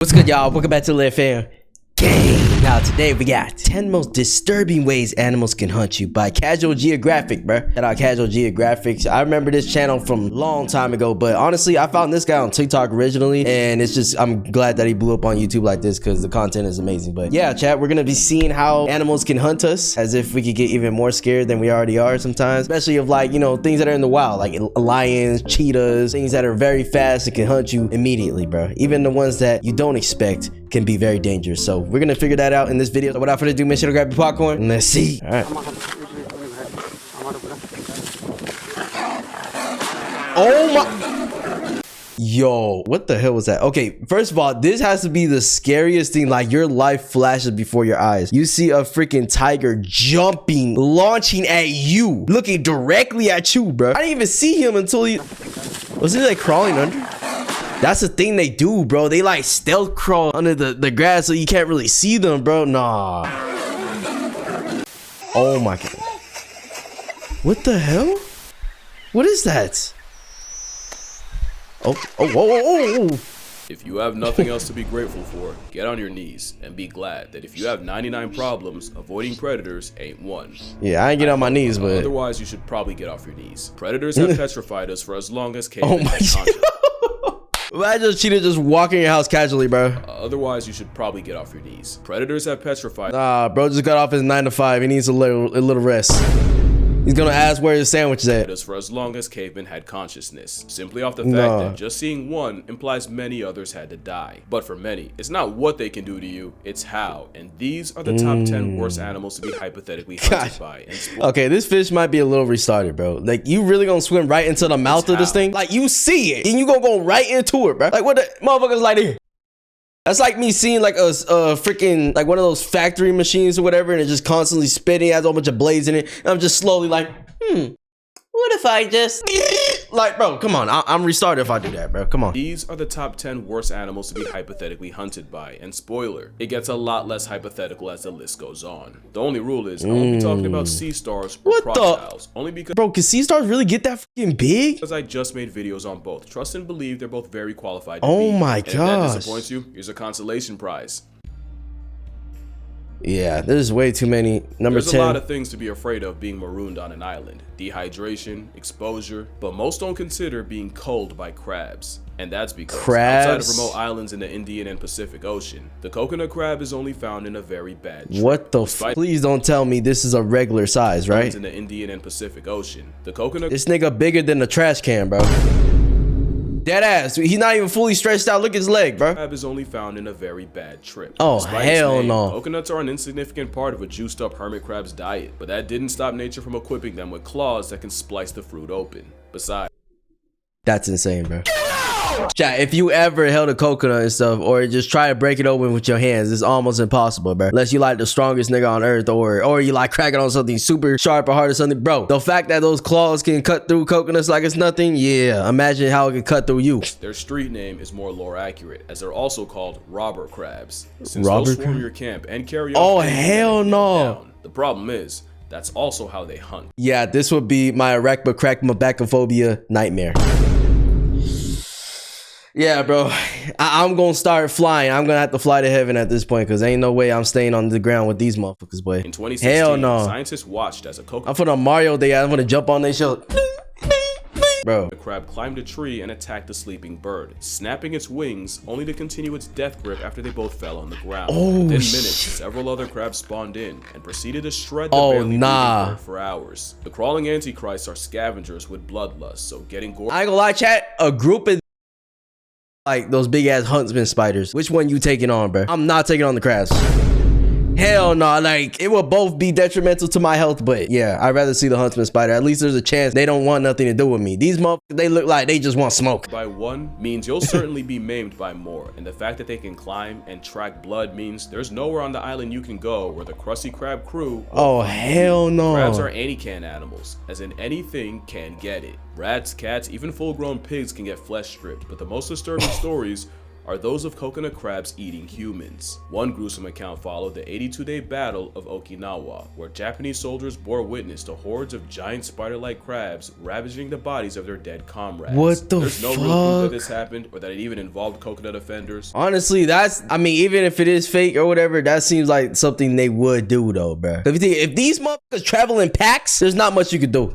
What's good, y'all? Welcome back to Live Fam Game. Now today we got 10 most disturbing ways animals can hunt you by Casual Geographic, bruh. Shout out Casual Geographic. I remember this channel from a long time ago, but honestly, I found this guy on TikTok originally, and it's just, I'm glad that he blew up on YouTube like this because the content is amazing. But yeah, chat, we're gonna be seeing how animals can hunt us, as if we could get even more scared than we already are sometimes, especially of, like, you know, things that are in the wild, like lions, cheetahs, things that are very fast and can hunt you immediately, bro. Even the ones that you don't expect can be very dangerous. So we're gonna figure that out in this video. So without further ado, make sure to grab your popcorn and let's see. All right. Oh my. Yo, what the hell was that? Okay, first of all, this has to be the scariest thing. Like, your life flashes before your eyes. You see a freaking tiger jumping, launching at you, looking directly at you, bro. I didn't even see him until he was he like crawling under? That's the thing they do, bro. They like stealth crawl under the grass so you can't really see them, bro. Nah. Oh my god. What the hell? What is that? Oh, whoa, whoa, whoa. If you have nothing else to be grateful for, get on your knees and be glad that if you have 99 problems, avoiding predators ain't one. Yeah, I ain't get on my knees, but otherwise you should probably get off your knees. Predators have petrified us for as long as cavemen oh my had consciousness. Imagine a cheetah just walking in your house casually, bro. Otherwise, you should probably get off your knees. Predators have petrified. Nah, bro just got off his 9 to 5. He needs a little rest. He's gonna ask where his sandwich is at. For as long as cavemen had consciousness, simply off the fact that just seeing one implies many others had to die. But for many, it's not what they can do to you, it's how. And these are the top 10 worst animals to be hypothetically hunted by. And okay, this fish might be a little restarted, bro. Like, you really gonna swim right into the mouth of this thing? Like, you see it, and you gonna go right into it, bro. Like, what the motherfuckers like here? That's like me seeing like a freaking, like one of those factory machines or whatever, and it's just constantly spitting, has a whole bunch of blades in it, and I'm just slowly like, what if I just like, bro, come on, I'm restarted if I do that, bro. Come on. These are the top 10 worst animals to be hypothetically hunted by, and spoiler, it gets a lot less hypothetical as the list goes on. The only rule is I won't be talking about sea stars or crocodiles, only because bro, can sea stars really get that fucking big? Because I just made videos on both. Trust and believe they're both very qualified to oh be. my gosh. If that disappoints you, here's a consolation prize. Yeah, there's way too many. Number 10. There's a lot of things to be afraid of being marooned on an island. Dehydration, exposure, but most don't consider being culled by crabs. And that's because outside of remote islands in the Indian and Pacific Ocean, the coconut crab is only found in a very bad trip. What the please don't tell me this is a regular size, right? In the Indian and Pacific Ocean, the coconut this nigga bigger than a trash can, bro. Dead ass. He's not even fully stretched out. Look at his leg, bro. Crab is only found in a very bad trip. Oh, despite hell no. Coconuts are an insignificant part of a juiced up hermit crab's diet, but that didn't stop nature from equipping them with claws that can splice the fruit open. Besides, that's insane, bro. Chat, if you ever held a coconut and stuff, or just try to break it open with your hands, it's almost impossible, bro. Unless you like the strongest nigga on earth, or you like cracking on something super sharp or hard or something, bro. The fact that those claws can cut through coconuts like it's nothing, yeah. Imagine how it can cut through you. Their street name is more lore accurate, as they're also called robber crabs. Since they'll swarm your camp and carry on. Oh hell no. The problem is, that's also how they hunt. Yeah, this would be my arachnophobia nightmare. Yeah, bro, I'm gonna start flying. I'm gonna have to fly to heaven at this point, because ain't no way I'm staying on the ground with these motherfuckers, boy. In 2016, hell no. Scientists watched as a coconut. I'm for the Mario Day. I'm gonna jump on their show. Bro. The crab climbed a tree and attacked the sleeping bird, snapping its wings, only to continue its death grip after they both fell on the ground. Within minutes, several other crabs spawned in and proceeded to shred the barely breathing bird for hours. The crawling antichrists are scavengers with bloodlust, so getting gore. I ain't gonna lie, chat. A group of like those big ass huntsman spiders. Which one you taking on, bro? I'm not taking on the crabs. Hell no, like it will both be detrimental to my health, but yeah, I'd rather see the huntsman spider. At least there's a chance they don't want nothing to do with me. These motherfuckers, they look like they just want smoke. By one means you'll certainly be maimed by more, and the fact that they can climb and track blood means there's nowhere on the island you can go where the Krusty Krab crew. Oh hell no. Crabs are any-can animals, as in anything can get it. Rats, cats, even full-grown pigs can get flesh stripped, but the most disturbing stories are those of coconut crabs eating humans. One gruesome account followed the 82-day Battle of Okinawa, where Japanese soldiers bore witness to hordes of giant spider-like crabs ravaging the bodies of their dead comrades. What the There's no fuck? real proof that this happened or that it even involved coconut offenders. Honestly, I mean, even if it is fake or whatever, that seems like something they would do though, bro. If these motherfuckers travel in packs, there's not much you could do.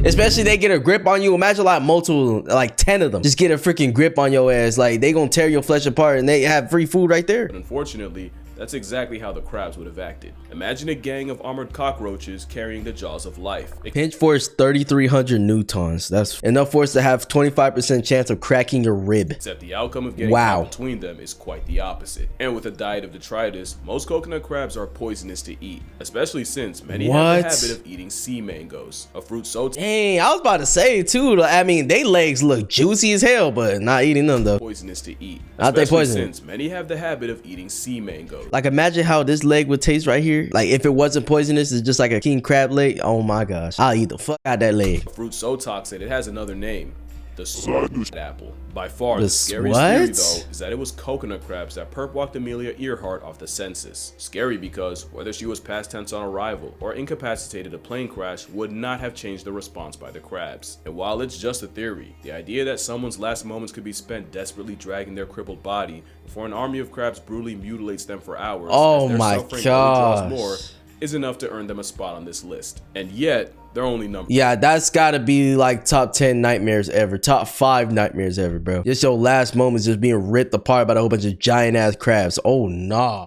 Especially they get a grip on you. Imagine like multiple, like 10 of them just get a freaking grip on your ass. Like they gonna tear your flesh apart and they have free food right there. But unfortunately, that's exactly how the crabs would have acted. Imagine a gang of armored cockroaches carrying the jaws of life. Pinch force 3,300 newtons. That's enough force to have 25% chance of cracking your rib. Except the outcome of getting caught between them is quite the opposite. And with a diet of detritus, most coconut crabs are poisonous to eat, especially since many have the habit of eating sea mangoes, a fruit so dang, I was about to say too. I mean, they legs look juicy as hell, but not eating them though. Poisonous to eat, not they poisonous. Since many have the habit of eating sea mangoes. Like imagine how this leg would taste right here. Like if it wasn't poisonous, it's just like a king crab leg. Oh my gosh, I'll eat the fuck out that leg. A fruit so toxic it has another name, the sweet apple. By far, the scariest theory though is that it was coconut crabs that perp-walked Amelia Earhart off the census. Scary because whether she was past tense on arrival or incapacitated a plane crash would not have changed the response by the crabs. And while it's just a theory, the idea that someone's last moments could be spent desperately dragging their crippled body before an army of crabs brutally mutilates them for hours oh as their my suffering gosh. only draws more is enough to earn them a spot on this list. And yet, they're only number. Yeah, that's gotta be like top 10 nightmares ever, top 5 nightmares ever, bro. Just your last moments just being ripped apart by a whole bunch of giant ass crabs. Oh nah.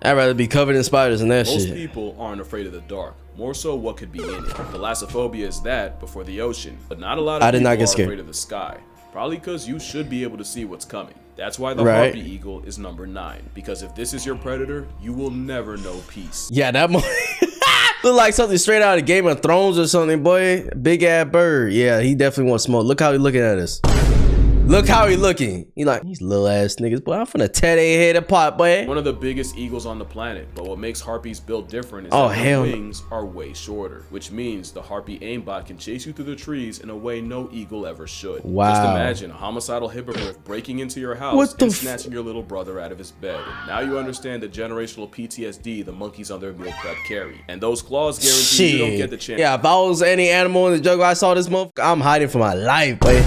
I'd rather be covered in spiders than that shit. Most people aren't afraid of the dark. More so what could be in it. Thalassophobia is that before the ocean, but not a lot of people are afraid of the sky. Probably because you should be able to see what's coming. That's why the Harpy Eagle is number 9. Because if this is your predator, you will never know peace. Yeah, that look like something straight out of Game of Thrones or something, boy. Big ass bird. Yeah, he definitely wants smoke. Look how he looking at us. Look how he looking. He like, these little ass niggas, boy. I'm finna tear their head apart, boy. One of the biggest eagles on the planet, but what makes harpies built different is that their wings are way shorter, which means the harpy aimbot can chase you through the trees in a way no eagle ever should. Wow. Just imagine a homicidal hippogriff breaking into your house and snatching your little brother out of his bed. And now you understand the generational PTSD the monkeys on their meal prep carry. And those claws guarantee you don't get the chance. Yeah, if I was any animal in the jungle, I saw this motherfucker, I'm hiding for my life, boy.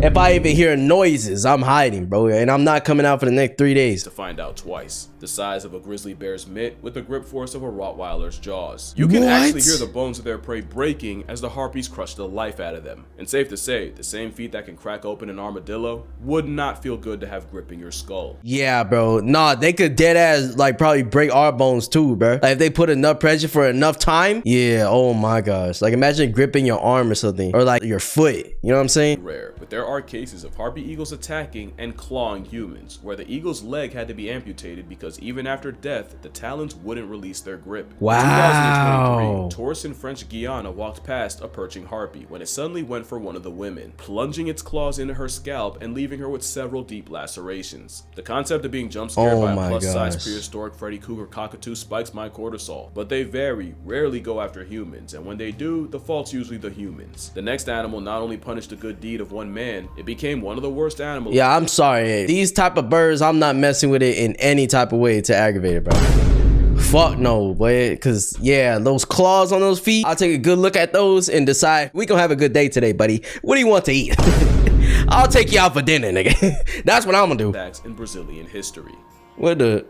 If I even hear noises, I'm hiding, bro, and I'm not coming out for the next 3 days. To find out twice. The size of a grizzly bear's mitt with the grip force of a Rottweiler's jaws. You can actually hear the bones of their prey breaking as the harpies crush the life out of them. And safe to say, the same feet that can crack open an armadillo would not feel good to have gripping your skull. Yeah, bro. Nah, they could dead ass like probably break our bones too, bro. Like if they put enough pressure for enough time. Yeah, oh my gosh. Like imagine gripping your arm or something, or like your foot. You know what I'm saying? Rare, but there are cases of harpy eagles attacking and clawing humans, where the eagle's leg had to be amputated because even after death, the talons wouldn't release their grip. Wow. In 2023, tourists in French Guiana walked past a perching harpy when it suddenly went for one of the women, plunging its claws into her scalp and leaving her with several deep lacerations. The concept of being jump scared by a plus-size prehistoric Freddy Krueger cockatoo spikes my cortisol, but they rarely go after humans, and when they do, the fault's usually the humans. The next animal not only punished a good deed of one man, it became one of the worst animals. Yeah, I'm sorry. These type of birds, I'm not messing with it in any type of way to aggravate it, bro. Fuck no, boy. Cause yeah, those claws on those feet, I'll take a good look at those and decide we gonna have a good day today, buddy. What do you want to eat? I'll take you out for dinner, nigga. That's what I'm gonna do. Facts in Brazilian history. What the?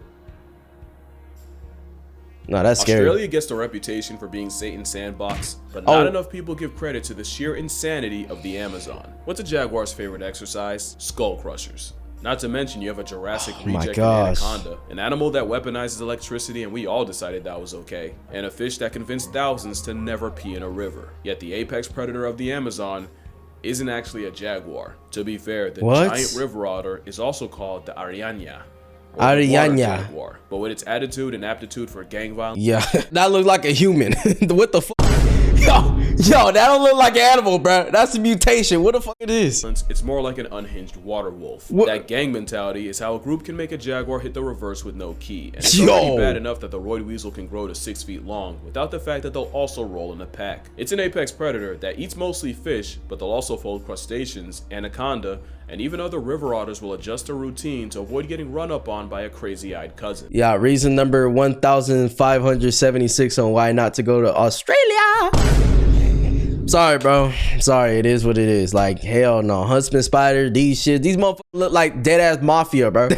No, that's scary. Australia gets the reputation for being Satan's sandbox, but not enough people give credit to the sheer insanity of the Amazon. What's a jaguar's favorite exercise? Skull crushers. Not to mention you have a Jurassic reject anaconda, an animal that weaponizes electricity and we all decided that was okay, and a fish that convinced thousands to never pee in a river. Yet the apex predator of the Amazon isn't actually a jaguar. To be fair, the giant river otter is also called the Ariana. Jaguar, but with its attitude and aptitude for gang violence. Yeah, that looks like a human. What the fuck? Yo, Yo, that don't look like an animal, bro. That's a mutation. What the fuck it is? It's more like an unhinged water wolf. What? That gang mentality is how a group can make a jaguar hit the reverse with no key. And it's already bad enough that the roid weasel can grow to 6 feet long without the fact that they'll also roll in a pack. It's an apex predator that eats mostly fish, but they'll also fold crustaceans, anaconda, and even other river otters will adjust their routine to avoid getting run up on by a crazy-eyed cousin. Yeah, reason number 1576 on why not to go to Australia. Sorry, bro. Sorry, it is what it is. Like, hell no. Huntsman spider, these motherfuckers look like dead-ass mafia, bro.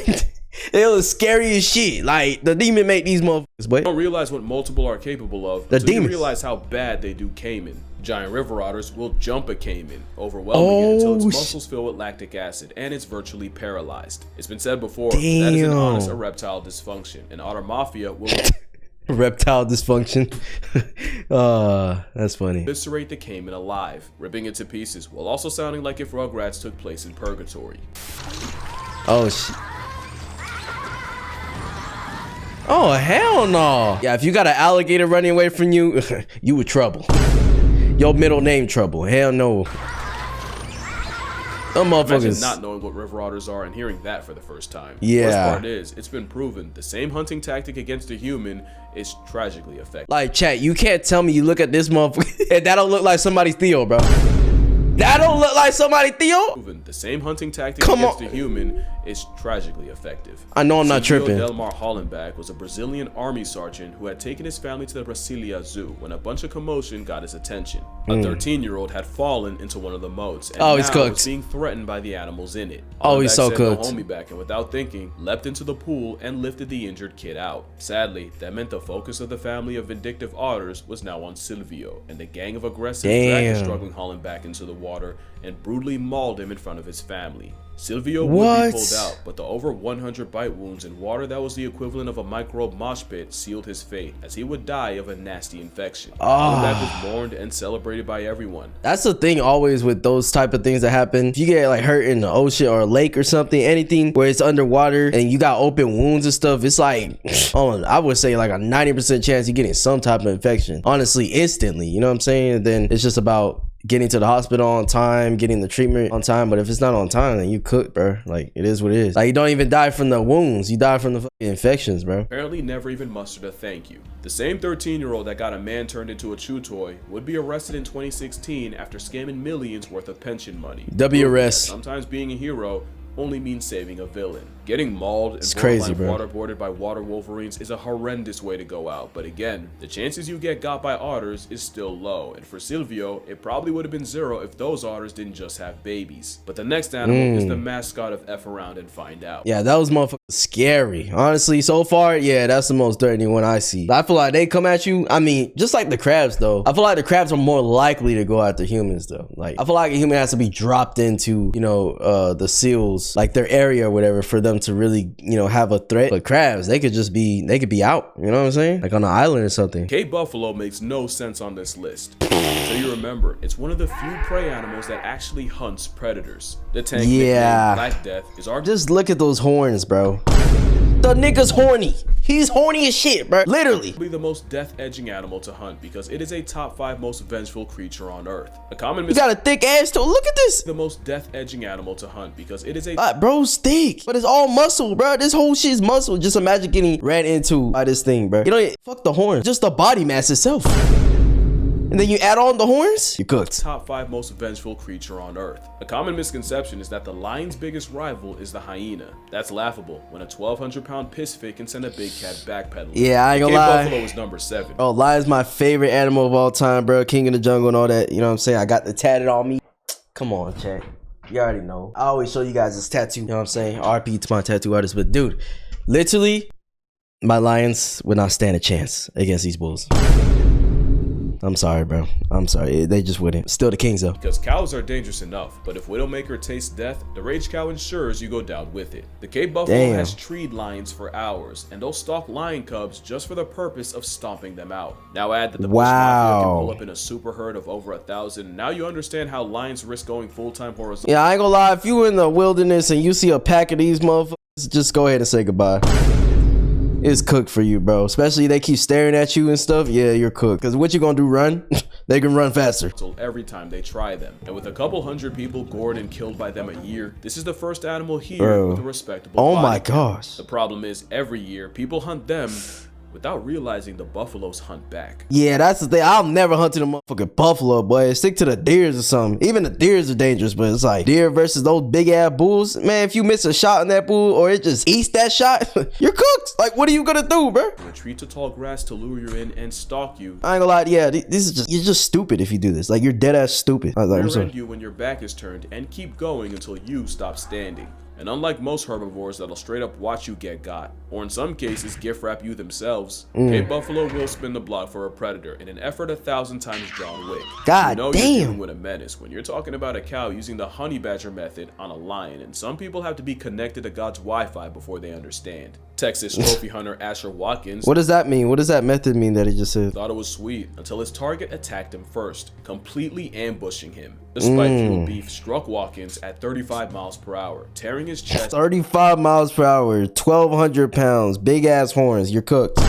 They look scary as shit. Like, the demon made these motherfuckers, boy. You don't realize what multiple are capable of until you realize how bad they do caiman. Giant river otters will jump a caiman, overwhelming it until its muscles fill with lactic acid and it's virtually paralyzed. It's been said before, that is an honest erectile dysfunction. An otter mafia will reptile dysfunction. That's funny. Eviscerate the caiman alive, ripping it to pieces, while also sounding like if Rugrats took place in purgatory. Oh shit. Oh hell no. Yeah, if you got an alligator running away from you, you in trouble. Your middle name trouble. Hell no. Them motherfuckers. Imagine not knowing what river otters are and hearing that for the first time. Yeah. The worst part is, it's been proven the same hunting tactic against a human is tragically effective. Like, chat, you can't tell me you look at this motherfucker and that don't look like somebody's Theo, bro. That don't look like somebody Theo. The same hunting tactic against a human is tragically effective. I know I'm not tripping. Delmar Hollenbach was a Brazilian army sergeant who had taken his family to the Brasilia Zoo when a bunch of commotion got his attention. A 13-year-old had fallen into one of the moats and now he's cooked. was being threatened by the animals in it. Oh, he's so cooked. The homie back and without thinking, leapt into the pool and lifted the injured kid out. Sadly, that meant the focus of the family of vindictive otters was now on Silvio, and the gang of aggressive dragged the struggling Hollenbach into the water and brutally mauled him in front of his family. Silvio would be pulled out, but the over 100 bite wounds in water that was the equivalent of a microbe mosh pit sealed his fate, as he would die of a nasty infection. Hollenbach was mourned and celebrated by everyone. That's the thing always with those type of things that happen. If you get like hurt in the ocean or a lake or something, anything where it's underwater and you got open wounds and stuff, it's like, I would say like a 90% chance you're getting some type of infection. Honestly, instantly, you know what I'm saying? And then it's just about getting to the hospital on time, getting the treatment on time. But if it's not on time, then you cook, bro. Like, it is what it is. Like, you don't even die from the wounds, you die from the fucking infections, bro. Apparently never even mustered a thank you. The same 13-year-old that got a man turned into a chew toy would be arrested in 2016 after scamming millions worth of pension money. arrest. Sometimes being a hero only means saving a villain. Getting mauled and waterboarded by water wolverines is a horrendous way to go out, but again, the chances you get got by otters is still low, and for Silvio, it probably would have been 0 if those otters didn't just have babies. But the next animal is the mascot of F Around and Find Out. Yeah, that was motherfucking scary. Honestly, so far, yeah, that's the most threatening one I see. I feel like they come at you, I mean, just like the crabs though. I feel like the crabs are more likely to go after humans though. Like, I feel like a human has to be dropped into, you know, the seals, like their area or whatever, for them to really, you know, have a threat. But crabs, they could be out, you know what I'm saying? Like on an island or something. Cape buffalo makes no sense on this list. So you remember, it's one of the few prey animals that actually hunts predators. The tank nicknamed Black Death is our— Just look at those horns, bro. The nigga's horny. He's horny as shit, bro. Literally. The most death-edging animal to hunt because it is a top 5 most vengeful creature on Earth. A common You got a thick ass too. Look at this. The most death-edging animal to hunt because it is a— bro's thick, but it's all muscle, bro. This whole shit's muscle. Just imagine getting ran into by this thing, bro. You know, fuck the horn. Just the body mass itself. And then you add on the horns, you cooked. Top 5 most vengeful creature on Earth. A common misconception is that the lion's biggest rival is the hyena. That's laughable when a 1,200-pound piss fit can send a big cat backpedaling. Yeah, I ain't gonna lie. Buffalo is number 7. Oh, lion's my favorite animal of all time, bro. King of the jungle and all that. You know what I'm saying? I got the tatted on me. Come on, chat. You already know. I always show you guys this tattoo. You know what I'm saying? RP to my tattoo artist. But dude, literally, my lions would not stand a chance against these bulls. I'm sorry, bro. I'm sorry. They just wouldn't. Still the kings, though. Because cows are dangerous enough, but if Widowmaker tastes death, the rage cow ensures you go down with it. The Cape buffalo has treed lions for hours, and they'll stalk lion cubs just for the purpose of stomping them out. Now add that the bush mafia can pull up in a super herd of over 1,000. Now you understand how lions risk going full-time horizontal. Yeah, I ain't gonna lie. If you in the wilderness and you see a pack of these motherfuckers, just go ahead and say goodbye. It's cooked for you, bro. Especially they keep staring at you and stuff. Yeah, you're cooked. Because what you gonna do, run? They can run faster. Every time they try them. And with a couple hundred people gored and killed by them a year, this is the first animal here with a respectable body my count. gosh. The problem is every year people hunt them without realizing the buffaloes hunt back. Yeah, that's the thing. I'll never hunt a motherfucking buffalo, boy. Stick to the deers or something. Even the deers are dangerous, but it's like deer versus those big ass bulls. Man, if you miss a shot on that bull or it just eats that shot, you're cooked. Like, what are you gonna do, bro? Retreat to tall grass to lure you in and stalk you. I ain't gonna lie, yeah, this is just, you're just stupid if you do this. Like, you're dead ass stupid. I was like, I'm sorry. You when your back is turned and keep going until you stop standing. And unlike most herbivores that'll straight up watch you get got, or in some cases gift wrap you themselves, a buffalo will spin the block for a predator in an effort 1,000 times John Wick. God you know damn. You're dealing with a menace when you're talking about a cow using the honey badger method on a lion, and some people have to be connected to God's Wi-Fi before they understand. Texas trophy hunter Asher Watkins. What does that mean? What does that method mean that he just said? Thought it was sweet until his target attacked him first, completely ambushing him. The spike-fueled beef struck Watkins at 35 miles per hour, tearing his chest. 35 miles per hour, 1,200 pounds, big ass horns. You're cooked.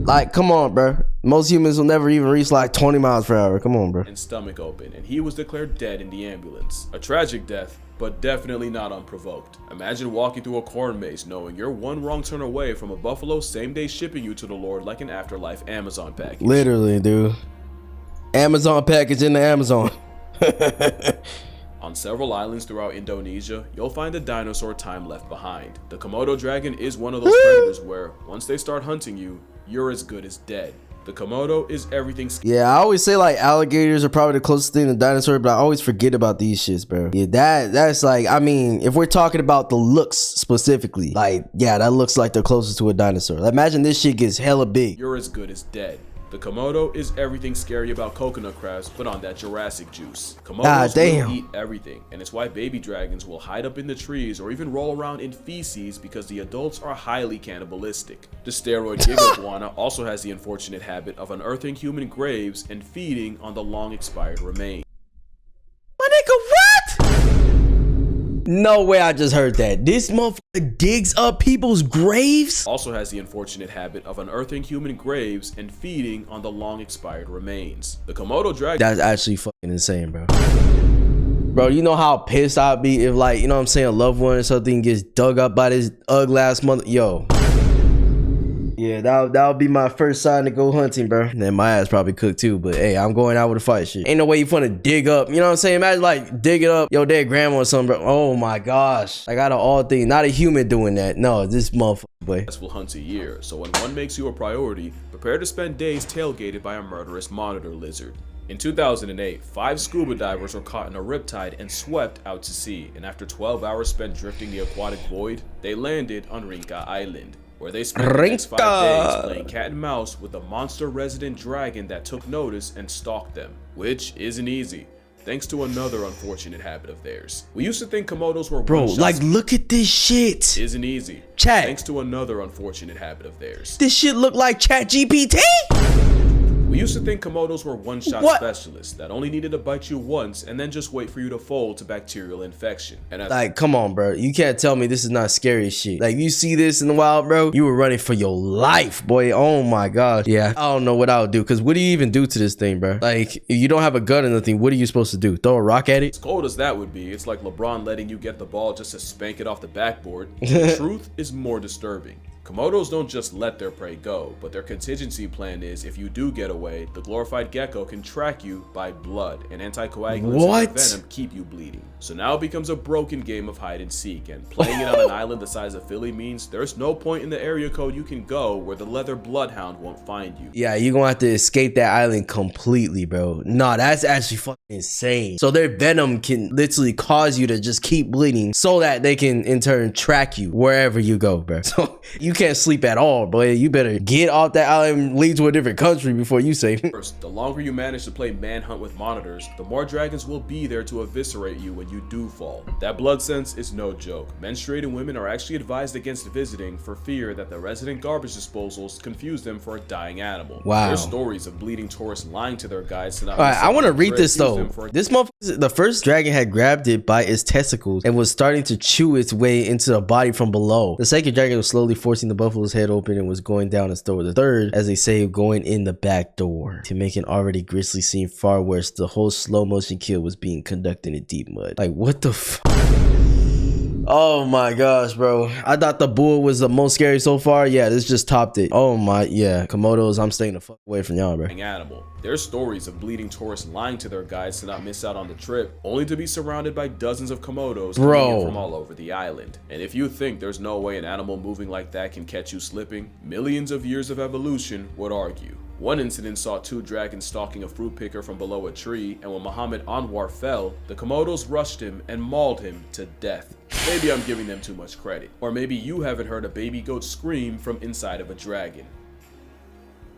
Like, come on, bro. Most humans will never even reach like 20 miles per hour. Come on, bro. And stomach open, and he was declared dead in the ambulance. A tragic death, but definitely not unprovoked. Imagine walking through a corn maze knowing you're one wrong turn away from a buffalo same-day shipping you to the Lord like an afterlife Amazon package. Literally, dude. Amazon package in the Amazon. On several islands throughout Indonesia, you'll find a dinosaur time left behind. The Komodo dragon is one of those predators where, once they start hunting you, you're as good as dead. The Komodo is everything. Yeah, I always say like alligators are probably the closest thing to dinosaur, but I always forget about these shits, bro. Yeah, that's like, I mean, if we're talking about the looks specifically, like, yeah, that looks like they're closest to a dinosaur. Like, imagine this shit gets hella big. You're as good as dead. The Komodo is everything scary about coconut crabs, but on that Jurassic juice. Komodos will eat everything, and it's why baby dragons will hide up in the trees or even roll around in feces because the adults are highly cannibalistic. The steroid giga iguana also has the unfortunate habit of unearthing human graves and feeding on the long expired remains. My nigga, what? No way I just heard that. This motherfucker digs up people's graves? Also has the unfortunate habit of unearthing human graves and feeding on the long expired remains. The Komodo dragon. That's actually fucking insane, bro. Bro, you know how pissed I'd be if, like, you know what I'm saying, a loved one or something gets dug up by this ugly ass mother. Yo. Yeah, that would be my first sign to go hunting, bro. And then my ass probably cooked too, but hey, I'm going out with a fight shit. Ain't no way you finna dig up, you know what I'm saying? Imagine like digging up your dead grandma or something, bro. Oh my gosh. I got an all thing, not a human doing that. No, this motherfucker, boy. Successful hunts a year, so when one makes you a priority, prepare to spend days tailgated by a murderous monitor lizard. In 2008, 5 scuba divers were caught in a riptide and swept out to sea, and after 12 hours spent drifting the aquatic void, they landed on Rinca Island, where they spent the next 5 days playing cat and mouse with a monster resident dragon that took notice and stalked them, which isn't easy, thanks to another unfortunate habit of theirs. We used to think Komodos were bro, like, look at this shit. Isn't easy. Chat. Thanks to another unfortunate habit of theirs. This shit look like ChatGPT? We used to think Komodos were one-shot specialists that only needed to bite you once and then just wait for you to fold to bacterial infection. And like, come on, bro. You can't tell me this is not scary as shit. Like, you see this in the wild, bro, you were running for your life, boy. Oh my gosh. Yeah, I don't know what I would do, because what do you even do to this thing, bro? Like, if you don't have a gun or nothing, what are you supposed to do? Throw a rock at it? As cold as that would be, it's like LeBron letting you get the ball just to spank it off the backboard. The truth is more disturbing. Komodos don't just let their prey go, but their contingency plan is if you do get away, the glorified gecko can track you by blood, and anticoagulants and venom keep you bleeding. So now it becomes a broken game of hide and seek, and playing it on an island the size of Philly means there's no point in the area code you can go where the leather bloodhound won't find you. Yeah, you're gonna have to escape that island completely, bro. Nah, that's actually fucking insane. So their venom can literally cause you to just keep bleeding so that they can in turn track you wherever you go, bro. So you can't sleep at all, boy. You better get off that island and leave to a different country before you say. First, the longer you manage to play manhunt with monitors, the more dragons will be there to eviscerate you when you do fall. That blood sense is no joke. Menstruating women are actually advised against visiting for fear that the resident garbage disposals confuse them for a dying animal. Wow. There's stories of bleeding tourists lying to their guides to not. All right, I want to read this though. This motherfucker, the first dragon had grabbed it by its testicles and was starting to chew its way into the body from below. The second dragon was slowly forcing the buffalo's head open and was going down its throat. The third, as they say, going in the back door. To make an already grisly scene far worse, the whole slow motion kill was being conducted in deep mud. Like, what the fuck? Oh my gosh, bro. I thought the bull was the most scary so far. Yeah, this just topped it. Oh my, yeah. Komodos, I'm staying the fuck away from y'all, bro. Animal. There's stories of bleeding tourists lying to their guides to not miss out on the trip, only to be surrounded by dozens of Komodos coming in from all over the island. And if you think there's no way an animal moving like that can catch you slipping, millions of years of evolution would argue. One incident saw two dragons stalking a fruit picker from below a tree, and when Muhammad Anwar fell, the Komodos rushed him and mauled him to death. Maybe I'm giving them too much credit. Or maybe you haven't heard a baby goat scream from inside of a dragon.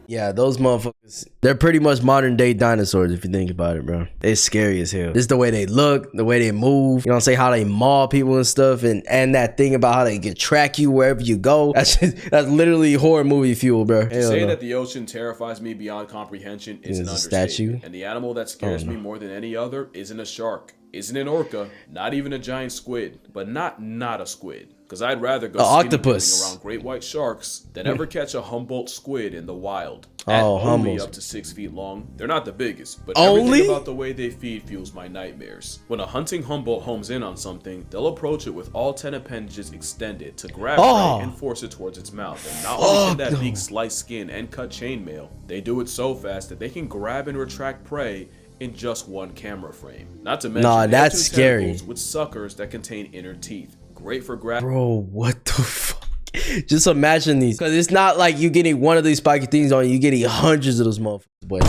Yeah, those motherfuckers, they're pretty much modern day dinosaurs if you think about it, bro. They're scary as hell. This is the way they look, the way they move, you know what I'm saying, how they maul people and stuff, and that thing about how they can track you wherever you go. That's literally horror movie fuel, bro. To say that the ocean terrifies me beyond comprehension is an understatement. And the animal that scares me more than any other isn't a shark, isn't an orca, not even a giant squid, but not a squid. Because I'd rather go octopus around great white sharks than ever catch a Humboldt squid in the wild. Only up to 6 feet long. They're not the biggest, but everything about the way they feed fuels my nightmares. When a hunting Humboldt homes in on something, they'll approach it with all 10 appendages extended to grab prey and force it towards its mouth. And not only can that beak slice skin and cut chainmail, they do it so fast that they can grab and retract prey in just one camera frame. Not to mention that's scary. With suckers that contain inner teeth. Great for grab. Bro, what the fuck? Just imagine these, because it's not like you getting one of these spiky things on you, getting hundreds of those motherfuckers, but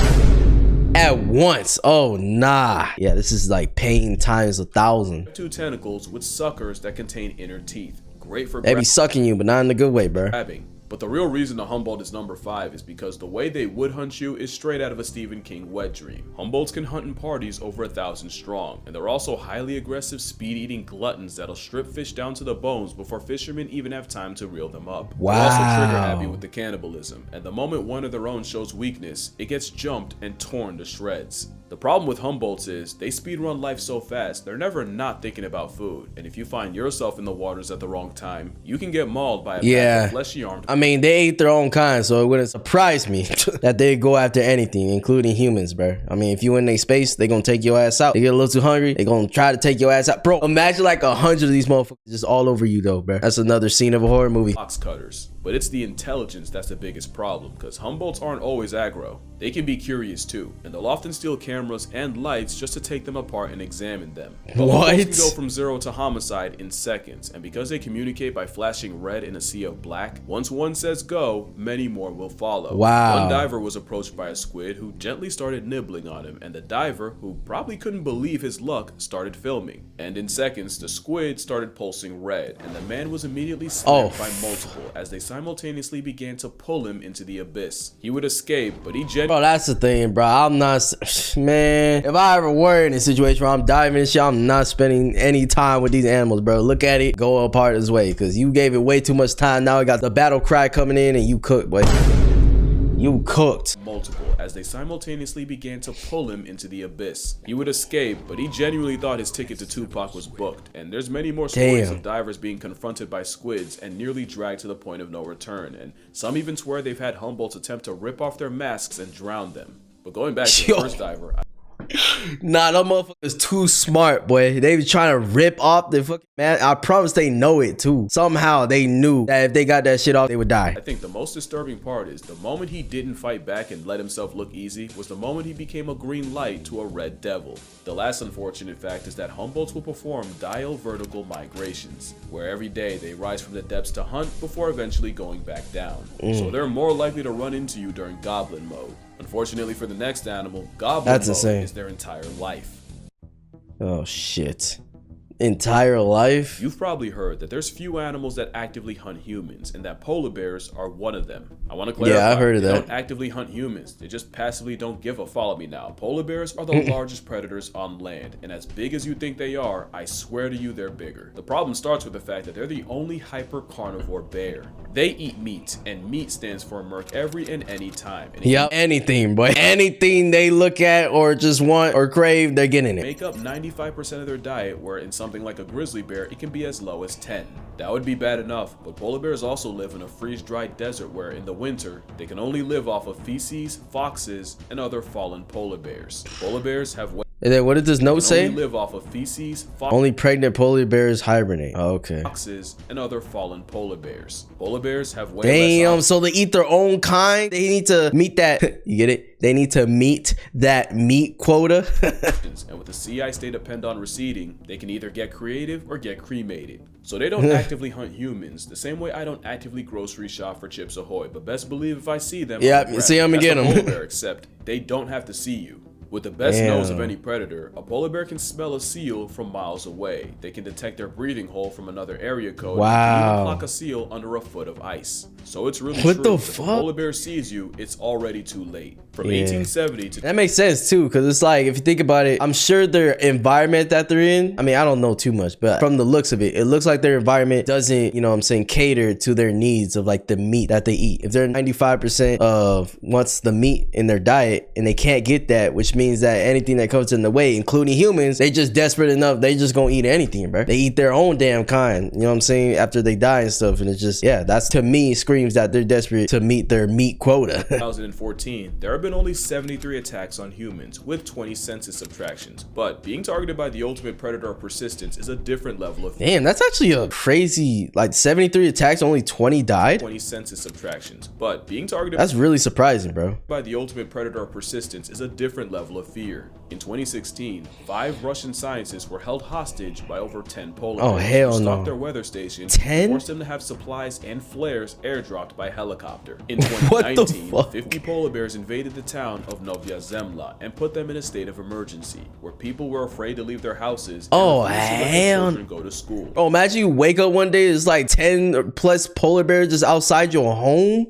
at once. Oh nah. Yeah, this is like pain times 1,000. 2 tentacles with suckers that contain inner teeth. Great for they be sucking you, but not in a good way, bro. Grabbing. But the real reason the Humboldt is number 5 is because the way they would hunt you is straight out of a Stephen King wet dream. Humboldts can hunt in parties over 1,000 strong, and they're also highly aggressive speed-eating gluttons that'll strip fish down to the bones before fishermen even have time to reel them up. Wow. They're also trigger-happy with the cannibalism, and the moment one of their own shows weakness, it gets jumped and torn to shreds. The problem with Humboldts is they speedrun life so fast, they're never not thinking about food. And if you find yourself in the waters at the wrong time, you can get mauled by a pack of fleshy armed. I mean, they ate their own kind, so it wouldn't surprise me that they go after anything, including humans, bro. I mean, if you in their space, they gonna take your ass out. They get a little too hungry, they gonna try to take your ass out. Bro, imagine like 100 of these motherfuckers just all over you though, bro. That's another scene of a horror movie. Fox cutters. But it's the intelligence that's the biggest problem, because Humboldts aren't always aggro. They can be curious too, and they'll often steal cameras and lights just to take them apart and examine them. But Humboldts can go from 0 to homicide in seconds, and because they communicate by flashing red in a sea of black, once one says go, many more will follow. Wow. One diver was approached by a squid who gently started nibbling on him, and the diver, who probably couldn't believe his luck, started filming. And in seconds, the squid started pulsing red, and the man was immediately snapped by multiple as they simultaneously began to pull him into the abyss. He would escape, but he Bro, that's the thing, bro. I'm not, man, if I ever were in a situation where I'm diving and shit, I'm not spending any time with these animals, bro. Look at it, go apart this way, because you gave it way too much time. Now we got the battle cry coming in and you cooked, boy. You cooked. Multiple as they simultaneously began to pull him into the abyss. He would escape, but he genuinely thought his ticket to Tupac was booked. And there's many more stories of divers being confronted by squids and nearly dragged to the point of no return. And some even swear they've had Humboldts attempt to rip off their masks and drown them. But going back to the first diver, nah, that motherfucker's too smart, boy. They was trying to rip off the fucking man. I promise they know it too. Somehow they knew that if they got that shit off, they would die. I think the most disturbing part is the moment he didn't fight back and let himself look easy was the moment he became a green light to a red devil. The last unfortunate fact is that Humboldts will perform diel vertical migrations, where every day they rise from the depths to hunt before eventually going back down. So they're more likely to run into you during goblin mode. Unfortunately for the next animal, goblin mode is their entire life. Oh shit. entire life. You've probably heard that there's few animals that actively hunt humans, and that polar bears are one of them. I want to clarify. Yeah, I heard of they that. don't actively hunt humans. They just passively don't give a follow me now. Polar bears are the largest predators on land, and as big as you think they are, I swear to you they're bigger. The problem starts with the fact that they're the only hyper-carnivore bear. They eat meat, and meat stands for murk every and any time. And Yep, anything, boy. Anything they look at or just want or crave, they're getting it. Make up 95% of their diet, where in something like a grizzly bear, it can be as low as 10. That would be bad enough, but polar bears also live in a freeze-dried desert where in the winter, they can only live off of feces, foxes, and other fallen polar bears. Polar bears have And then what did this note say? live off of feces, only pregnant polar bears hibernate. Oh, okay. Foxes, and other fallen polar bears. Polar bears have way Damn, less so they eat their own kind? They need to meet that, you get it? They need to meet that meat quota. options, and with the sea ice they depend on receding, they can either get creative or get cremated. So they don't actively hunt humans, the same way I don't actively grocery shop for Chips Ahoy, but best believe if I see them, Yeah, you see them and get them. Polar bear, except they don't have to see you. With the best nose of any predator, a polar bear can smell a seal from miles away. They can detect their breathing hole from another area code. Wow. And can even clock a seal under a foot of ice. So it's really What true. the If fuck? a polar bear sees you, it's already too late. From 1870 to That makes sense too, because it's like, if you think about it, I'm sure their environment that they're in, I mean, I don't know too much, but from the looks of it, it looks like their environment doesn't, you know what I'm saying, cater to their needs of like the meat that they eat. If they're 95% of wants the meat in their diet and they can't get that, which means that anything that comes in the way, including humans, they just desperate enough, they just gonna eat anything, bro. They eat their own damn kind, you know what I'm saying, after they die and stuff. And it's just, yeah, that's to me screams that they're desperate to meet their meat quota. 2014, there have been only 73 attacks on humans, with 20 census subtractions. But being targeted by the ultimate predator of persistence is a different level of Damn, that's actually a crazy, like 73 attacks, only 20 died. 20 census subtractions. But being targeted That's really surprising, bro. by the ultimate predator of persistence is a different level of fear. In 2016, 5 Russian scientists were held hostage by over 10 polar bears. Oh, hell who no. stopped their weather station, 10? forced them to have supplies and flares airdropped by helicopter. In What the 2019, fuck? 50 polar bears invaded the town of Novaya Zemlya and put them in a state of emergency, where people were afraid to leave their houses and Oh, refused to let their hell. children go to school. Bro, imagine you wake up one day, it's like 10 plus polar bears just outside your home.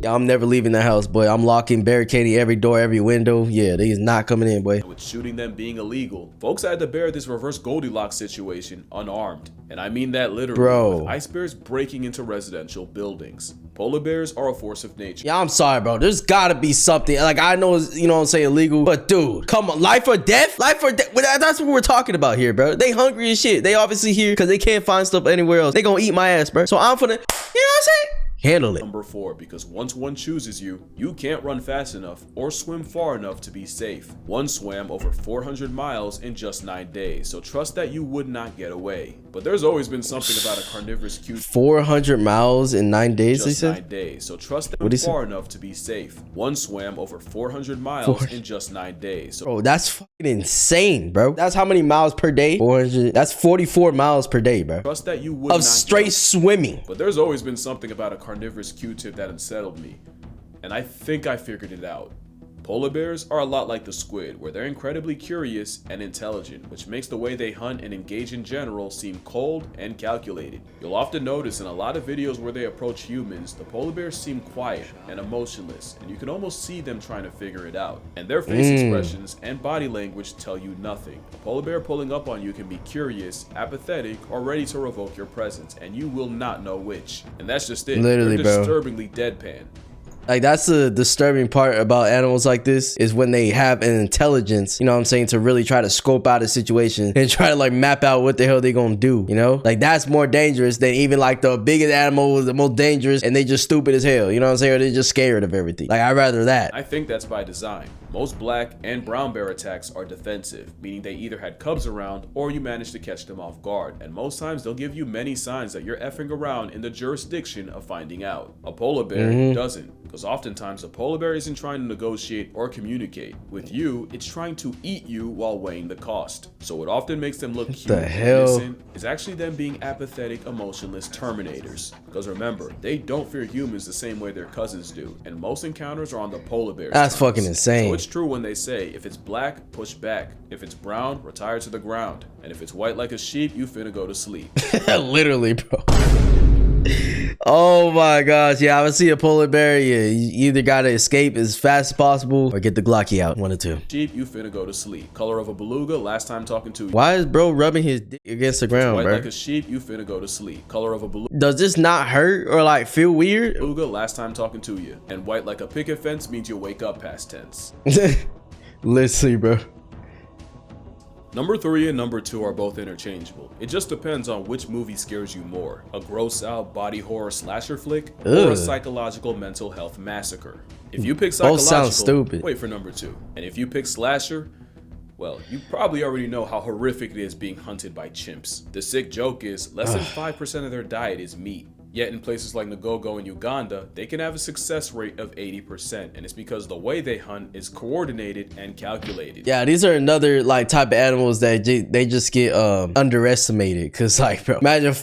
Yeah, I'm never leaving the house, boy. I'm locking, barricading every door, every window. Yeah, they is not coming in, boy. With shooting them being illegal, folks had to bear this reverse Goldilocks situation unarmed. And I mean that literally, Bro. with ice bears breaking into residential buildings. Polar bears are a force of nature. Yeah, I'm sorry, bro. There's gotta be something. Like, I know it's, you know what I'm saying, illegal. But, dude, come on. Life or death? Life or death? That's what we're talking about here, bro. They hungry as shit. They obviously here because they can't find stuff anywhere else. They gonna eat my ass, bro. So I'm finna, you know what I'm saying? Handle it. Number 4, because once one chooses you, you can't run fast enough or swim far enough to be safe. One swam over 400 miles in just 9 days, so trust that you would not get away. But there's always been something about a carnivorous cute 400 miles in 9 days, they just said? 9 days, so trust them What'd he say? far enough to be safe. One swam over 400 miles in just 9 days, so Bro, that's fucking insane, bro. That's how many miles per day? 400. That's 44 miles per day, bro. trust that you would Of not straight get. swimming. But there's always been something about a carnivorous Q-tip that unsettled me, and I think I figured it out. Polar bears are a lot like the squid, where they're incredibly curious and intelligent, which makes the way they hunt and engage in general seem cold and calculated. You'll often notice in a lot of videos where they approach humans, the polar bears seem quiet and emotionless, and you can almost see them trying to figure it out. And their face expressions and body language tell you nothing. A polar bear pulling up on you can be curious, apathetic, or ready to revoke your presence, and you will not know which. And that's just it. Literally, they're bro. disturbingly deadpan. Like, that's the disturbing part about animals like this, is when they have an intelligence, you know what I'm saying, to really try to scope out a situation and try to like map out what the hell they gonna do, you know? Like, that's more dangerous than even like the biggest animal, the most dangerous, and they just stupid as hell, you know what I'm saying? Or they just scared of everything. Like, I'd rather that. I think that's by design. Most black and brown bear attacks are defensive, meaning they either had cubs around or you managed to catch them off guard, and most times they'll give you many signs that you're effing around in the jurisdiction of finding out. A polar bear doesn't, because because oftentimes a polar bear isn't trying to negotiate or communicate. With you, it's trying to eat you while weighing the cost. So what often makes them look cute and innocent is actually them being apathetic, emotionless terminators. Because remember, they don't fear humans the same way their cousins do, and most encounters are on the polar bear's That's terms. fucking insane. So it's true when they say, if it's black, push back. If it's brown, retire to the ground. And if it's white like a sheep, you finna go to sleep. Literally, bro. Oh my gosh, yeah, I would see a polar bear. Yeah, you either gotta escape as fast as possible or get the Glocky out. One or two. Sheep, you finna go to sleep. Color of a beluga, last time talking to you. Why is bro rubbing his dick against the ground, White bro? like a sheep, you finna go to sleep. Color of a beluga. Does this not hurt or like feel weird? Beluga, last time talking to you. And white like a picket fence means you'll wake up past tense. Let's see, bro. Number 3 and number 2 are both interchangeable. It just depends on which movie scares you more. A gross out body horror slasher flick or a psychological mental health massacre. If you pick psychological, both sound stupid. Wait for number 2. And if you pick slasher, well, you probably already know how horrific it is being hunted by chimps. The sick joke is less than 5% of their diet is meat. Yet in places like Ngogo and Uganda, they can have a success rate of 80%, and it's because the way they hunt is coordinated and calculated. Yeah, these are another like type of animals that they just get underestimated. Cause like, bro, imagine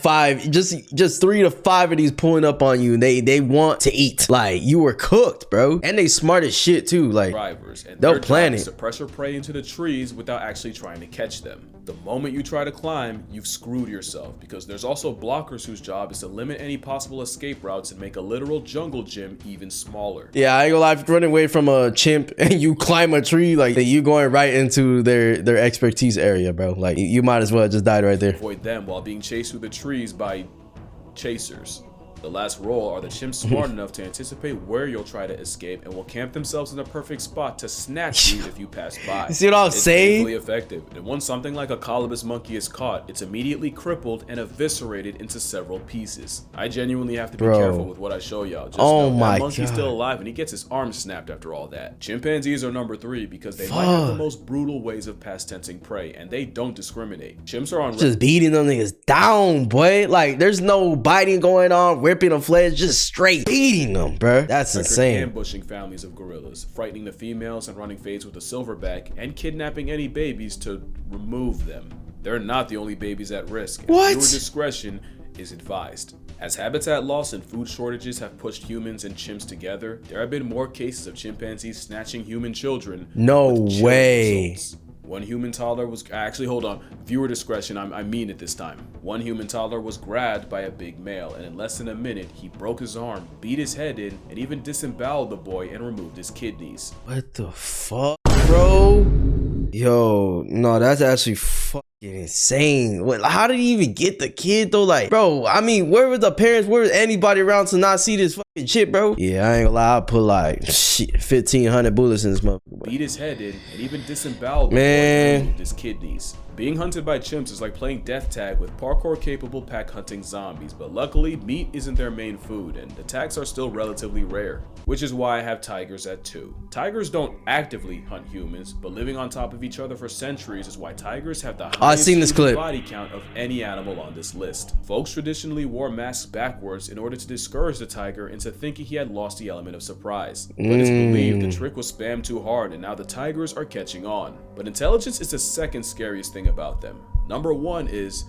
just 3 to 5 of these pulling up on you, and they want to eat. Like, you were cooked, bro, and they smart as shit too. Like, Drivers, and they'll their plan job is it. to pressure prey into the trees without actually trying to catch them. The moment you try to climb, you've screwed yourself, because there's also blockers whose job is to limit any possible escape routes and make a literal jungle gym even smaller. Yeah, I ain't gonna lie, if you're running away from a chimp and you climb a tree, like you going right into their expertise area, bro. Like, you might as well just died right there. Avoid them while being chased through the trees by chasers. The last role are the chimps smart enough to anticipate where you'll try to escape and will camp themselves in the perfect spot to snatch you if you pass by. You see what I'm saying? It's painfully effective. And once something like a colobus monkey is caught, it's immediately crippled and eviscerated into several pieces. I genuinely have to be careful with what I show y'all. Just know that monkey's still alive and he gets his arm snapped after all that. Chimpanzees are number 3 because they might have the most brutal ways of past tensing prey, and they don't discriminate. Chimps are on just beating them niggas down, boy. Like, there's no biting going on, ripping them flesh, just straight beating them, bro. That's insane. Ambushing families of gorillas, frightening the females and running fades with a silverback, and kidnapping any babies to remove them. They're not the only babies at risk. What? Viewer discretion is advised. As habitat loss and food shortages have pushed humans and chimps together, there have been more cases of chimpanzees snatching human children. No way. Results. One human toddler was actually, hold on, viewer discretion, I mean it this time. One human toddler was grabbed by a big male, and in less than a minute, he broke his arm, beat his head in, and even disemboweled the boy and removed his kidneys. What the fuck, bro? Yo, no, that's actually fucking insane. What, how did he even get the kid though? Like, bro, I mean, where were the parents? Where was anybody around to not see this fucking shit, bro? Yeah, I ain't gonna lie, I put like shit 1,500 bullets in this motherfucker. Beat his head in and even disemboweled the boy and removed his kidneys. Being hunted by chimps is like playing death tag with parkour-capable pack hunting zombies, but luckily, meat isn't their main food, and attacks are still relatively rare, which is why I have tigers at 2. Tigers don't actively hunt humans, but living on top of each other for centuries is why tigers have the highest body count of any animal on this list. Folks traditionally wore masks backwards in order to discourage the tiger into thinking he had lost the element of surprise. But it's believed the trick was spammed too hard, and now the tigers are catching on. But intelligence is the second scariest thing about them. Number 1 is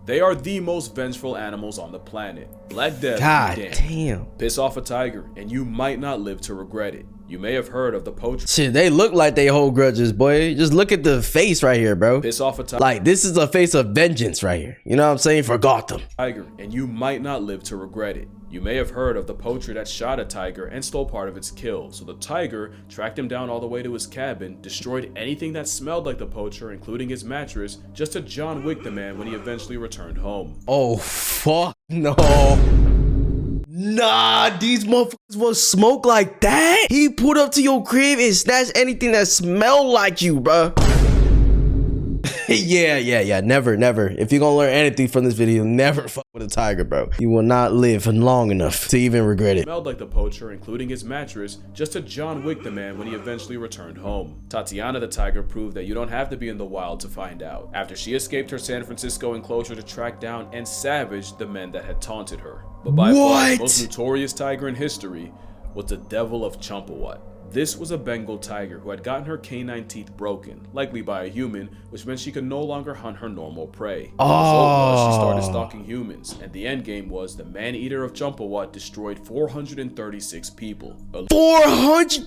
they are the most vengeful animals on the planet. Black Death. God damn. Piss off a tiger and you might not live to regret it. You may have heard of the poacher. Shit, they look like they hold grudges, boy. Just look at the face right here, bro. Piss off a tiger. Like, this is a face of vengeance right here. You know what I'm saying? For Gotham. Tiger, and you might not live to regret it. You may have heard of the poacher that shot a tiger and stole part of its kill. So the tiger tracked him down all the way to his cabin, destroyed anything that smelled like the poacher, including his mattress, just to John Wick the man when he eventually returned home. Oh, fuck no. Nah, these motherfuckers will smoke like that? He pulled up to your crib and snatched anything that smelled like you, bruh. Yeah. Never. If you're gonna learn anything from this video, never fuck with a tiger, bro. You will not live for long enough to even regret it. Smelled like the poacher, including his mattress, just to John Wick the man when he eventually returned home. Tatiana the tiger proved that you don't have to be in the wild to find out, after she escaped her San Francisco enclosure to track down and savage the men that had taunted her. But by far the most notorious tiger in history, was the Devil of Champawat. This was a Bengal tiger who had gotten her canine teeth broken, likely by a human, which meant she could no longer hunt her normal prey. The result was she started stalking humans, and the end game was the man-eater of Champawat destroyed 436 people. 400?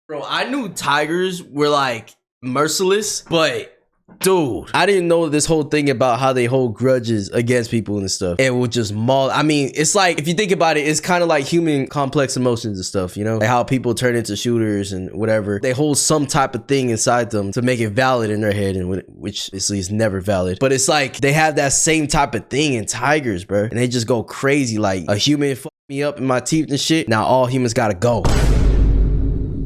Bro, I knew tigers were like merciless, but dude, I didn't know this whole thing about how they hold grudges against people and stuff and will just maul. I mean, it's like, if you think about it, it's kind of like human complex emotions and stuff, you know, like how people turn into shooters and whatever. They hold some type of thing inside them to make it valid in their head, and which is never valid. But it's like they have that same type of thing in tigers, bro, and they just go crazy. Like, a human fucked me up in my teeth and shit, now all humans gotta go.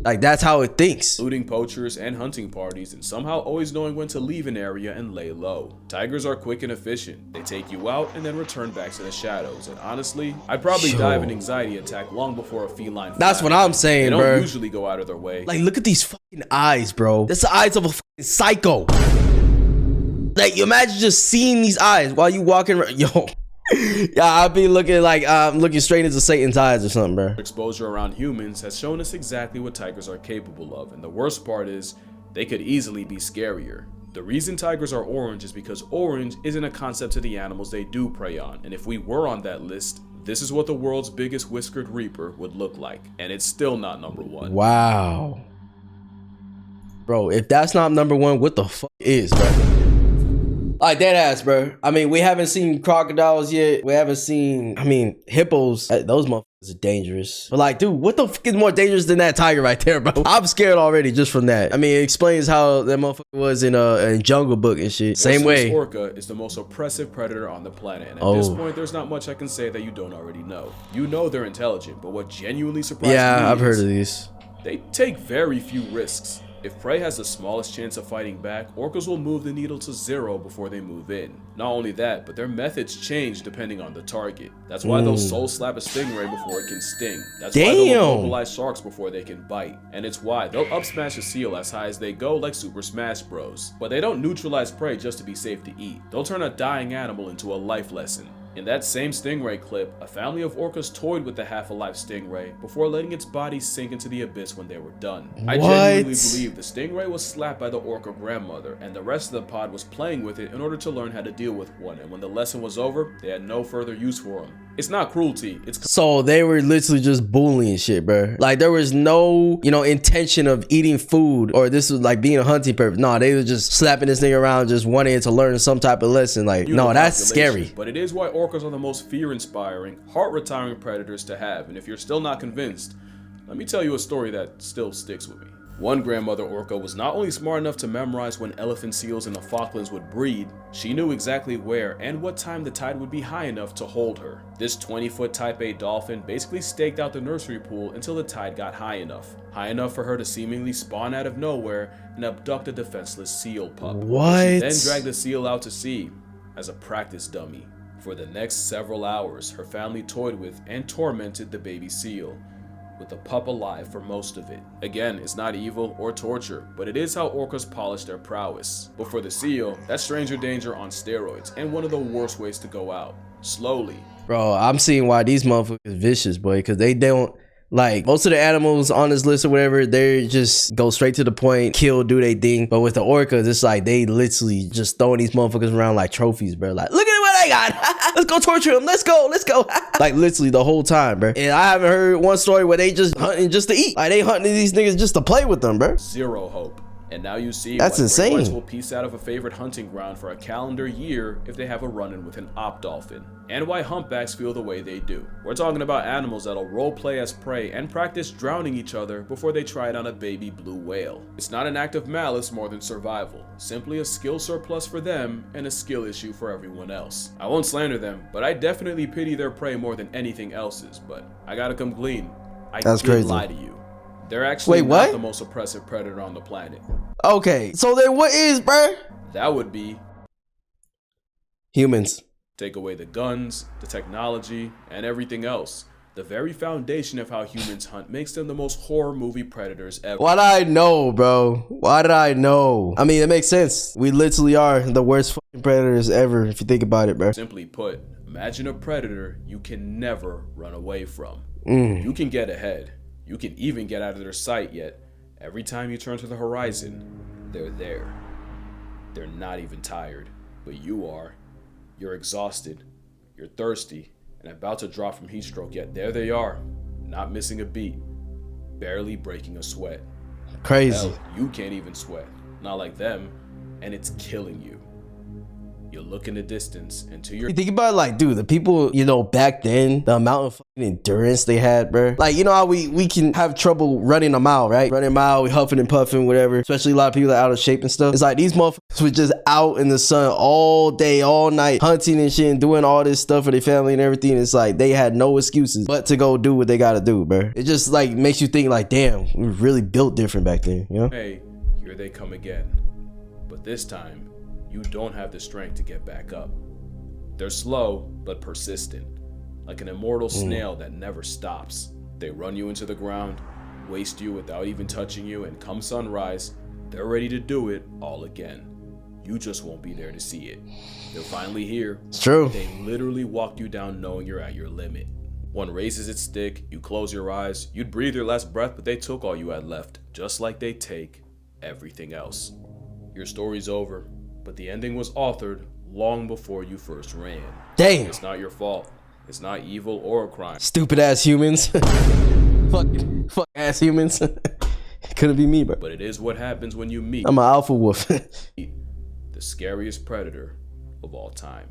Like, that's how it thinks. Looting poachers and hunting parties, and somehow always knowing when to leave an area and lay low. Tigers are quick and efficient. They take you out and then return back to the shadows. And honestly, I'd probably die of an anxiety attack long before a feline. That's what I'm saying, bro. They don't usually go out of their way. Like, look at these fucking eyes, bro. That's the eyes of a fucking psycho. Like, you imagine just seeing these eyes while you walking around. Yo. Yeah, I'd be looking like looking straight into Satan's eyes or something, bro. Exposure around humans has shown us exactly what tigers are capable of, and the worst part is they could easily be scarier. The reason tigers are orange is because orange isn't a concept to the animals they do prey on, and if we were on that list, this is what the world's biggest whiskered reaper would look like, and it's still not number one. Wow. Bro, if that's not number one, what the fuck is, bro? Like, dead ass, bro. I mean, we haven't seen crocodiles yet. We haven't seen, I mean, hippos. Those motherfuckers are dangerous. But like, dude, what the fuck is more dangerous than that tiger right there, bro? I'm scared already just from that. I mean, it explains how that motherfucker was in Jungle Book and shit. Same way. This orca is the most oppressive predator on the planet. And at this point, there's not much I can say that you don't already know. You know they're intelligent, but what genuinely surprises me I've heard of these. They take very few risks. If prey has the smallest chance of fighting back, orcas will move the needle to 0 before they move in. Not only that, but their methods change depending on the target. That's why they'll soul slap a stingray before it can sting. That's why they'll immobilize sharks before they can bite. And it's why they'll up smash a seal as high as they go like Super Smash Bros. But they don't neutralize prey just to be safe to eat. They'll turn a dying animal into a life lesson. In that same stingray clip, a family of orcas toyed with the half-alive stingray before letting its body sink into the abyss when they were done. I genuinely believe the stingray was slapped by the orca grandmother, and the rest of the pod was playing with it in order to learn how to deal with one, and when the lesson was over, they had no further use for him. It's not cruelty, it's... So they were literally just bullying shit, bro. Like, there was no, you know, intention of eating food, or this was like being a hunting purpose. No, they were just slapping this thing around, just wanting to learn some type of lesson. Like, no, that's scary. But it is why orcas are the most fear-inspiring, heart-retiring predators to have, and if you're still not convinced, let me tell you a story that still sticks with me. One grandmother orca was not only smart enough to memorize when elephant seals in the Falklands would breed, she knew exactly where and what time the tide would be high enough to hold her. This 20-foot Type A dolphin basically staked out the nursery pool until the tide got high enough for her to seemingly spawn out of nowhere and abduct a defenseless seal pup. What? She then dragged the seal out to sea as a practice dummy. For the next several hours, her family toyed with and tormented the baby seal, with the pup alive for most of it. Again, it's not evil or torture, but it is how orcas polish their prowess. But for the seal, that's stranger danger on steroids, and one of the worst ways to go out. Slowly. Bro, I'm seeing why these motherfuckers vicious, boy, because they don't... Like, most of the animals on this list or whatever, they just go straight to the point, kill, do they thing. But with the orcas, it's like they literally just throwing these motherfuckers around like trophies, bro. Like, look at what I got. Let's go torture them. Let's go. Let's go. Like, literally the whole time, bro. And I haven't heard one story where they just hunting just to eat. Like, they hunting these niggas just to play with them, bro. Zero hope. And now you see that's insane. Great whites will piece out of a favorite hunting ground for a calendar year if they have a run-in with an op dolphin, and why humpbacks feel the way they do. We're talking about animals that'll role-play as prey and practice drowning each other before they try it on a baby blue whale. It's not an act of malice more than survival, simply a skill surplus for them and a skill issue for everyone else. I won't slander them, but I definitely pity their prey more than anything else's, but I gotta come clean. That's crazy. Lie to you. They're actually not the most oppressive predator on the planet. Okay, so then what is, bruh? That would be humans. Take away the guns, the technology, and everything else. The very foundation of how humans hunt makes them the most horror movie predators ever. Why did I know, bro? Why did I know? I mean, it makes sense. We literally are the worst fucking predators ever, if you think about it, bro. Simply put, Imagine a predator you can never run away from. You can get ahead. You can even get out of their sight, yet every time you turn to the horizon, they're there. They're not even tired, but you are. You're exhausted, you're thirsty, and about to drop from heat stroke, yet there they are, not missing a beat, barely breaking a sweat. Crazy. Hell, you can't even sweat, not like them, and it's killing you. You look in the distance, and to your— You think about it, like, dude, the people, you know, back then, the amount of fucking endurance they had, bro. Like, you know how we can have trouble running a mile, right? Running a mile, we huffing and puffing, whatever. Especially a lot of people that are out of shape and stuff. It's like these motherfuckers were just out in the sun all day, all night, hunting and shit, and doing all this stuff for their family and everything. It's like they had no excuses but to go do what they gotta do, bro. It just like makes you think like, damn, we were really built different back then, you know? Hey, here they come again. But this time, you don't have the strength to get back up. They're slow, but persistent, like an immortal snail that never stops. They run you into the ground, waste you without even touching you, and come sunrise, they're ready to do it all again. You just won't be there to see it. They're finally here. It's true. They literally walk you down knowing you're at your limit. One raises its stick, you close your eyes, you'd breathe your last breath, but they took all you had left, just like they take everything else. Your story's over. But the ending was authored long before you first ran. Damn. It's not your fault. It's not evil or a crime. Stupid ass humans. fuck ass humans. Couldn't be me, bro. But it is what happens when you meet I'm an alpha wolf. the scariest predator of all time.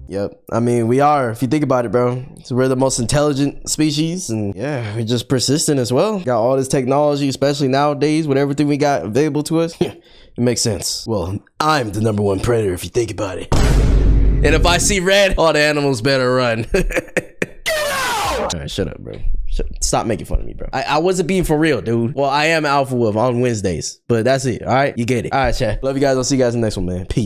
Yep. I mean, we are, if you think about it, bro. So we're the most intelligent species, and yeah, we're just persistent as well. Got all this technology, especially nowadays with everything we got available to us. It makes sense. Well, I'm the #1 predator if you think about it. And if I see red, all the animals better run. Get out! All right, shut up, bro. Stop making fun of me, bro. I wasn't being for real, dude. Well, I am an alpha wolf on Wednesdays, but that's it. All right, you get it. All right, chat. Love you guys. I'll see you guys in the next one, man. Peace.